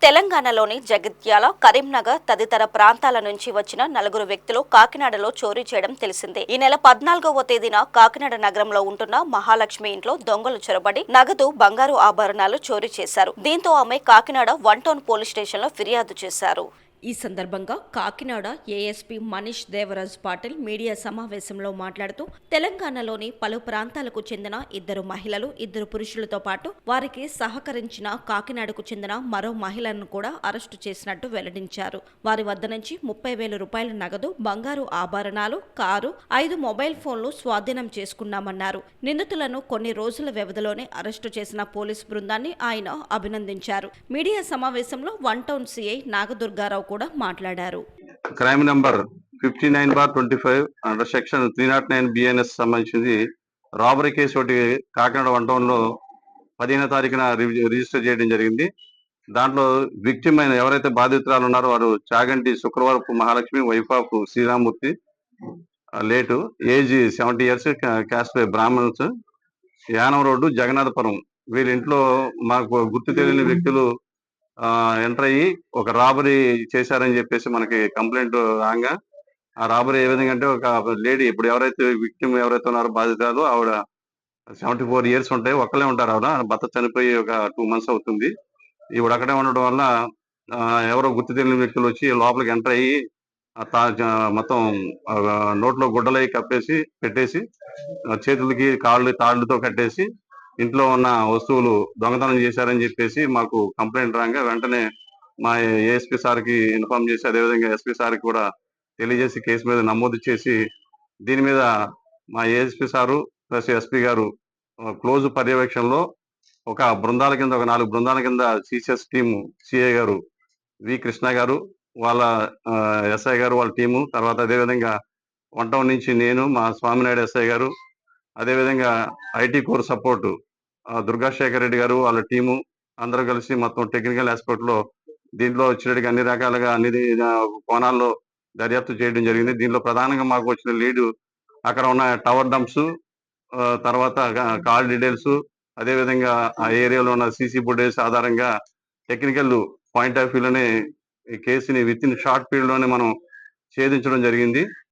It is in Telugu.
తెలంగాణలోని జగిత్యాల, కరీంనగర్ తదితర ప్రాంతాల నుంచి వచ్చిన నలుగురు వ్యక్తులు కాకినాడలో చోరీ చేయడం తెలిసిందే. ఈ నెల 14వ తేదీన కాకినాడ నగరంలో ఉంటున్న మహాలక్ష్మి ఇంట్లో దొంగలు చొరబడి నగదు, బంగారు ఆభరణాలు చోరీ చేశారు. దీంతో ఆమె కాకినాడ 1 టౌన్ పోలీస్ స్టేషన్లో ఫిర్యాదు చేశారు. ఈ సందర్భంగా కాకినాడ ఏఎస్పీ మనీష్ దేవరాజ్ పాటిల్ మీడియా సమావేశంలో మాట్లాడుతూ తెలంగాణలోని పలు ప్రాంతాలకు చెందిన 2 మహిళలు, 2 పురుషులతో పాటు వారికి సహకరించిన కాకినాడకు చెందిన మరో మహిళను కూడా అరెస్టు చేసినట్టు వెల్లడించారు. వారి వద్ద నుంచి 30,000 రూపాయల నగదు, బంగారు ఆభరణాలు, కారు, 5 మొబైల్ ఫోన్లు స్వాధీనం చేసుకున్నామన్నారు. నిందితులను కొన్ని రోజుల వ్యవధిలోనే అరెస్టు చేసిన పోలీసు బృందాన్ని ఆయన అభినందించారు. మీడియా సమావేశంలో 1 టౌన్ సీఐ నాగదుర్గారావు కూడా మాట్లాడారు. Crime number 59/25 under section 309 BNS సంబంధించింది రాబరీ కేసు ఒకటి కాకినాడ 1 టౌన్ లో 15వ తారీఖున రిజిస్టర్ చేయడం జరిగింది. దాంట్లో విక్టిమ్ అయిన ఎవరైతే బాధితురాలు ఉన్నారో వారు Chaganti Sukravarapu Mahalakshmi, wife of Sriramamurthy, late, age 70 years, caste Brahmins, Yanam road, Jagannathapuram. వీళ్ళ ఇంట్లో మాకు గుర్తు తెలియని వ్యక్తులు ఎంటర్ అయ్యి ఒక రాబరీ చేశారని చెప్పేసి మనకి కంప్లైంట్ రాగా, ఆ రాబరీ ఏ విధంగా అంటే ఒక లేడీ, ఇప్పుడు ఎవరైతే విక్టిమ్ ఎవరైతే ఉన్నారో బాధితురాలు, ఆవిడ 74 ఇయర్స్ ఉంటాయి, ఒక్కలే ఉంటారు. ఆవిడ భర్త చనిపోయి ఒక 2 months అవుతుంది. ఈవిడ అక్కడే ఉండడం వల్ల ఎవరో గుర్తు తెలియని వ్యక్తులు వచ్చి లోపలికి ఎంటర్ అయ్యి మొత్తం నోట్లో గుడ్డలై కప్పేసి పెట్టేసి, చేతులకి కాళ్ళు తాళ్లతో కట్టేసి ఇంట్లో ఉన్న వస్తువులు దొంగతనం చేశారని చెప్పేసి మాకు కంప్లైంట్ రాగా వెంటనే మా ఏఎస్పీ సార్కి ఇన్ఫార్మ్ చేసి, అదేవిధంగా ఎస్పీ సార్కి కూడా తెలియజేసి కేసు మీద నమోదు చేసి, దీని మీద మా ఏఎస్పీ సారు ప్లస్ ఎస్పీ గారు క్లోజ్ పర్యవేక్షణలో ఒక 4 బృందాల కింద సిసిఎస్ టీము, సిఐ గారు వి కృష్ణ గారు, వాళ్ళ ఎస్ఐ గారు, వాళ్ళ టీము, తర్వాత అదేవిధంగా 1 టౌన్ నుంచి నేను, మా స్వామినాయుడు ఎస్ఐ గారు, అదేవిధంగా IT core support Durgasekhar Reddy గారు, వాళ్ళ టీము అందరూ కలిసి మొత్తం టెక్నికల్ ఆస్పెక్ట్ లో దీంట్లో వచ్చేటికి అన్ని రకాలుగా అన్ని కోణాల్లో దర్యాప్తు చేయడం జరిగింది. దీంట్లో ప్రధానంగా మాకు వచ్చిన లీడు అక్కడ ఉన్న టవర్ డంప్స్, తర్వాత కాల్ డీటెయిల్స్, అదేవిధంగా ఆ ఏరియాలో ఉన్న సీసీ ఫుటేజ్ ఆధారంగా టెక్నికల్ పాయింట్ ఆఫ్ వ్యూలోనే ఈ కేసుని విత్ ఇన్ షార్ట్ పీరియడ్ లోనే మనం ఛేదించడం జరిగింది.